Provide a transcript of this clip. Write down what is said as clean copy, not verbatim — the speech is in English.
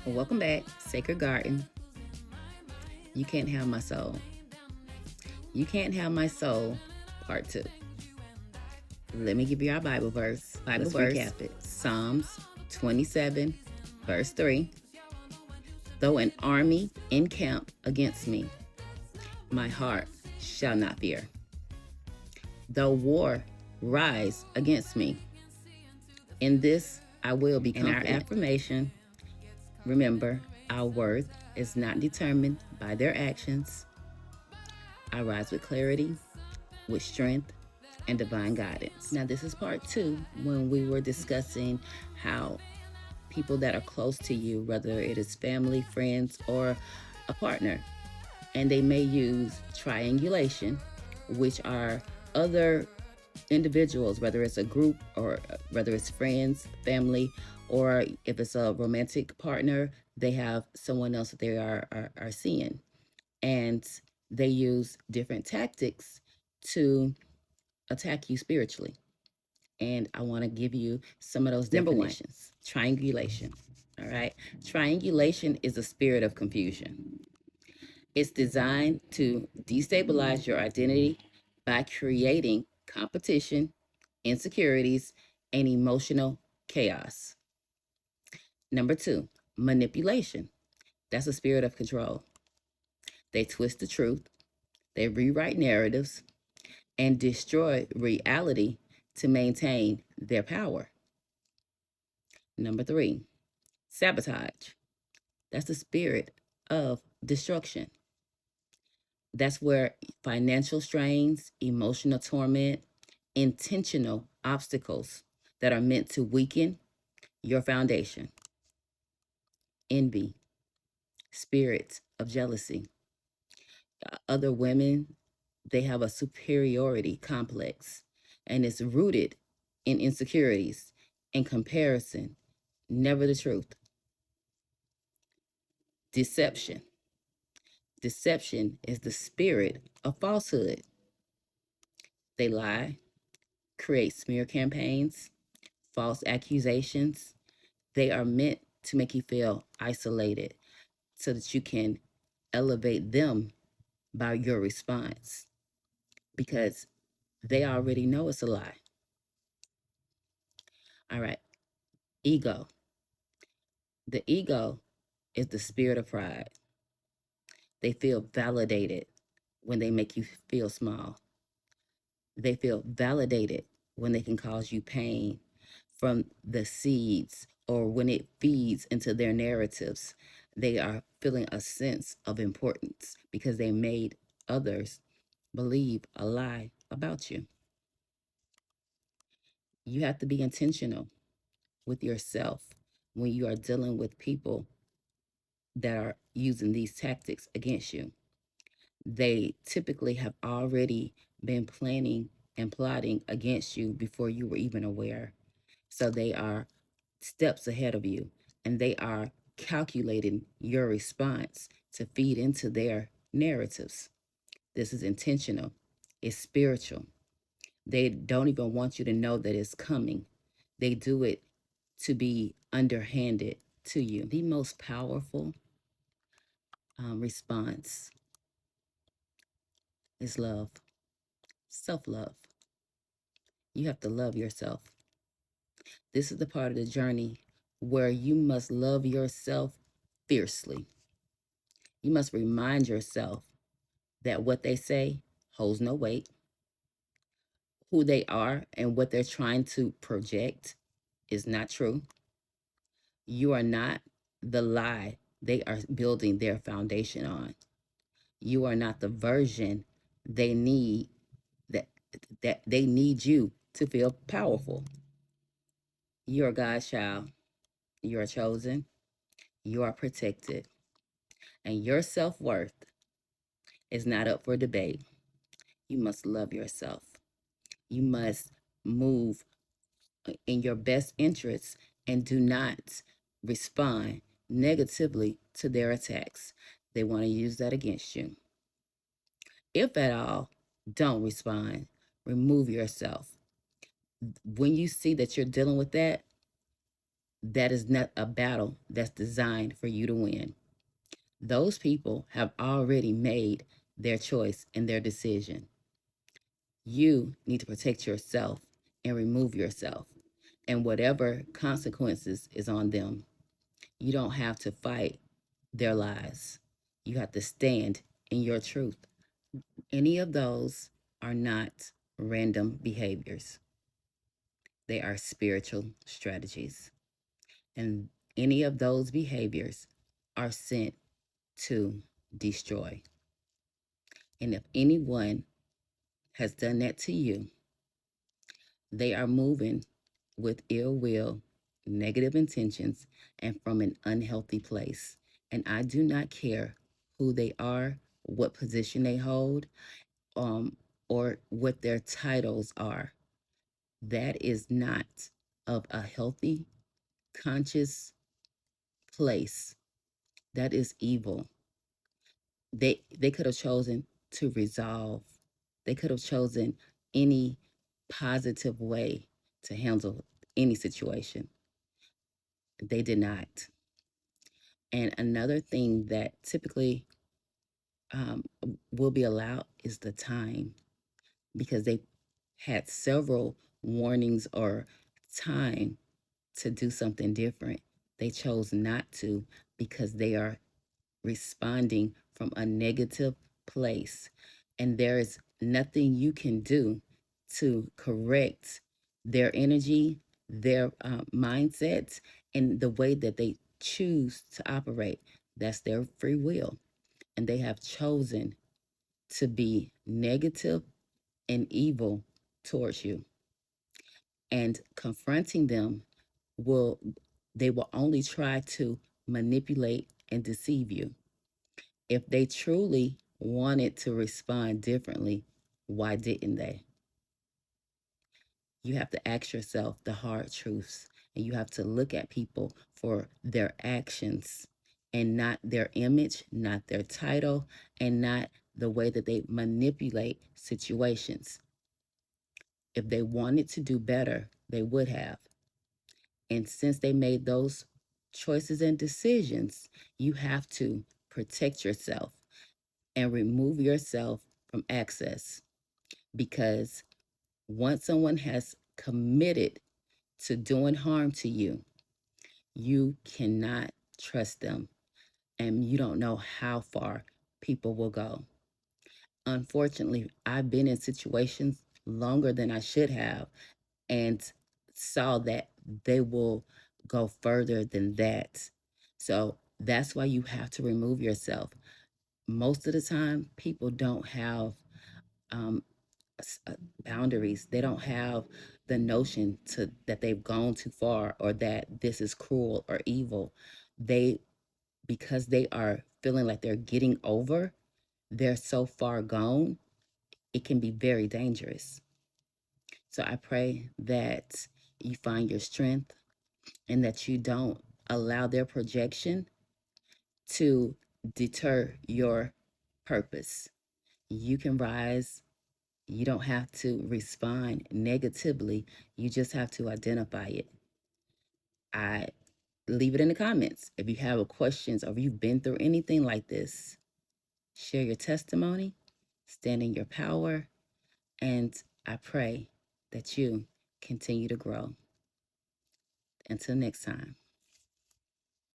Welcome back, Sacred Garden. You can't have my soul. You can't have my soul, part two. Let me give you our Bible verse. Let's recap it. Psalms 27, verse 3. Though an army encamp against me, my heart shall not fear. Though war rise against me, in this I will be confident. In our affirmation, remember, our worth is not determined by their actions. I rise with clarity, with strength, and divine guidance. Now, this is part two when we were discussing how people that are close to you, whether it is family, friends, or a partner, and they may use triangulation, which are other individuals, whether it's a group or whether it's friends, family, or if it's a romantic partner, they have someone else that they are seeing. And they use different tactics to attack you spiritually. And I want to give you some of those definitions. Triangulation. All right. Triangulation is a spirit of confusion. It's designed to destabilize your identity by creating competition, insecurities, and emotional chaos. Number two, manipulation. That's a spirit of control. They twist the truth, they rewrite narratives, and destroy reality to maintain their power. Number three, sabotage. That's the spirit of destruction. That's where financial strains, emotional torment, intentional obstacles that are meant to weaken your foundation. Envy, spirits of jealousy. Other women, they have a superiority complex, and it's rooted in insecurities and comparison, never the truth. Deception. Deception is the spirit of falsehood. They lie, create smear campaigns, false accusations. They are meant to make you feel isolated so that you can elevate them by your response because they already know it's a lie. All right, ego. The ego is the spirit of pride. They feel validated when they make you feel small. They feel validated when they can cause you pain from the seeds or when it feeds into their narratives. They are feeling a sense of importance because they made others believe a lie about you. You have to be intentional with yourself when you are dealing with people that are using these tactics against you. They typically have already been planning and plotting against you before you were even aware. So they are steps ahead of you and they are calculating your response to feed into their narratives. This is intentional, it's spiritual. They don't even want you to know that it's coming. They do it to be underhanded to you. The most powerful response is love, self love. You have to love yourself. This is the part of the journey where you must love yourself fiercely. You must remind yourself that what they say holds no weight, who they are and what they're trying to project is not true. You are not the lie they are building their foundation on. You are not the version they need that they need you to feel powerful. You are God's child. You are chosen. You are protected. And your self-worth is not up for debate. You must love yourself. You must move in your best interests and do not respond negatively to their attacks. They want to use that against you. If at all, don't respond. Remove yourself. When you see that you're dealing with that, that is not a battle that's designed for you to win. Those people have already made their choice and their decision. You need to protect yourself and remove yourself, and whatever consequences is on them. You don't have to fight their lies. You have to stand in your truth. Any of those are not random behaviors, they are spiritual strategies. And any of those behaviors are sent to destroy. And if anyone has done that to you, they are moving with ill will, negative intentions, and from an unhealthy place. And I do not care who they are, what position they hold, um, or what their titles are. That is not of a healthy, conscious place. That is evil. They could have chosen to resolve. They could have chosen any positive way to handle any situation. They did not. And another thing that typically um, will be allowed is the time, because they had several warnings or time to do something different. They chose not to because they are responding from a negative place. And there is nothing you can do to correct their energy, their mindsets, and the way that they choose to operate. That's their free will. And they have chosen to be negative and evil towards you. And confronting them will, they will only try to manipulate and deceive you. If they truly wanted to respond differently, why didn't they? You have to ask yourself the hard truths, and you have to look at people for their actions and not their image, not their title, and not the way that they manipulate situations. If they wanted to do better, they would have. And since they made those choices and decisions, you have to protect yourself and remove yourself from access, because once someone has committed to doing harm to you, you cannot trust them, and you don't know how far people will go. Unfortunately, I've been in situations longer than I should have and saw that they will go further than that. So that's why you have to remove yourself. Most of the time, people don't have um, boundaries. They don't have the notion to that they've gone too far or that this is cruel or evil. They, because they are feeling like they're getting over, they're so far gone, it can be very dangerous. So I pray that you find your strength and that you don't allow their projection to deter your purpose. You can rise. You don't have to respond negatively. You just have to identify it. I leave it in the comments. If you have questions or if you've been through anything like this, share your testimony, stand in your power, and I pray that you continue to grow. Until next time.